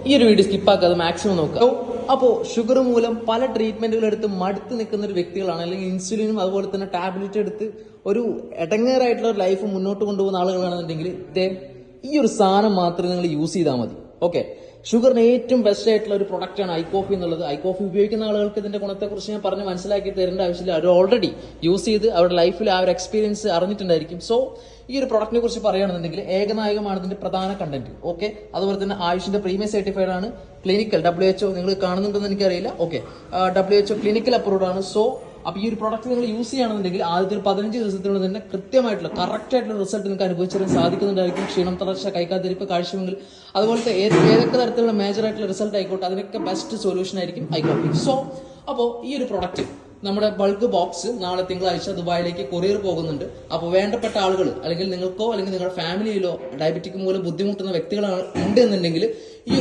ഈ ഒരു video സ്കിപ്പാക്കാതെ maximum നോക്കുക. അപ്പോൾ ഷുഗർ മൂലം പല ട്രീറ്റ്മെന്റുകൾ എടുത്ത് മടുത്ത് നിൽക്കുന്ന ഒരു വ്യക്തികളാണ്, അല്ലെങ്കിൽ ഇൻസുലിനും അതുപോലെ തന്നെ ടാബ്ലറ്റ് എടുത്ത് ഒരു എടങ്ങേറായിട്ടുള്ള ഒരു ലൈഫ് മുന്നോട്ട് കൊണ്ടുപോകുന്ന ആളുകളാണെന്നുണ്ടെങ്കിൽ ഈ ഒരു സാധനം മാത്രമേ നിങ്ങൾ യൂസ് ചെയ്താൽ മതി. ഓക്കെ, ഷുഗറിന് ഏറ്റവും ബെസ്റ്റ് ആയിട്ടുള്ള ഒരു പ്രൊഡക്റ്റ് ആണ് ഐ കോഫി എന്നുള്ളത്. ഐ കോഫി ഉപയോഗിക്കുന്ന ആളുകൾക്ക് ഇതിന്റെ ഗുണത്തെക്കുറിച്ച് ഞാൻ പറഞ്ഞ് മനസ്സിലാക്കി തരേണ്ട ആവശ്യമില്ല. അവർ ഓൾറെഡി യൂസ് ചെയ്ത് അവരുടെ ലൈഫിൽ ആ ഒരു എക്സ്പീരിയൻസ് അറിഞ്ഞിട്ടുണ്ടായിരിക്കും. സോ ഈ ഒരു പ്രൊഡക്റ്റിനെ കുറിച്ച് പറയുകയാണെന്നുണ്ടെങ്കിൽ ഏകനായകമാണ് ഇതിന്റെ പ്രധാന കണ്ടന്റ്. ഓക്കെ, അതുപോലെ തന്നെ ആയുഷിന്റെ പ്രീമിയം സർട്ടിഫൈഡ് ആണ്, ക്ലിനിക്കൽ WHO നിങ്ങൾ കാണുന്നുണ്ടെന്ന് എനിക്കറിയില്ല. ഓക്കെ, WHO ക്ലിനിക്കൽ അപ്രൂവ്ഡ് ആണ്. സോ അപ്പൊ ഈ ഒരു പ്രൊഡക്റ്റ് നിങ്ങൾ യൂസ് ചെയ്യുകയാണെന്നുണ്ടെങ്കിൽ ആദ്യത്തെ ഒരു 15 ദിവസത്തിനുള്ളിൽ തന്നെ കൃത്യമായിട്ടുള്ള കറക്റ്റ് ആയിട്ടുള്ള റിസൾട്ട് നിങ്ങൾക്ക് അനുഭവിച്ചറിയാൻ സാധിക്കുന്നുണ്ടായിരിക്കും. ക്ഷീണം, തളർച്ച, കൈക്കാതിരിപ്പ്, കാഴ്ചമെങ്കിൽ അതുപോലത്തെ ഏതൊക്കെ തരത്തിലുള്ള മേജർ ആയിട്ടുള്ള റിസൾട്ട് ആയിക്കോട്ടെ, അതിനൊക്കെ ബെസ്റ്റ് സൊല്യൂഷൻ ആയിരിക്കും ഐ കോഫി. സോ അപ്പോൾ ഈ ഒരു പ്രൊഡക്റ്റ് നമ്മുടെ ബൾക്ക് ബോക്സ് നാളെ തിങ്കളാഴ്ച ദുബായിലേക്ക് കൊറിയർ പോകുന്നുണ്ട്. അപ്പോൾ വേണ്ടപ്പെട്ട ആളുകൾ, അല്ലെങ്കിൽ നിങ്ങൾക്കോ അല്ലെങ്കിൽ നിങ്ങളുടെ ഫാമിലിയിലോ ഡയബറ്റിക് മൂലം ബുദ്ധിമുട്ടുന്ന വ്യക്തികളാണ് ഉണ്ട് എന്നുണ്ടെങ്കിൽ ഈ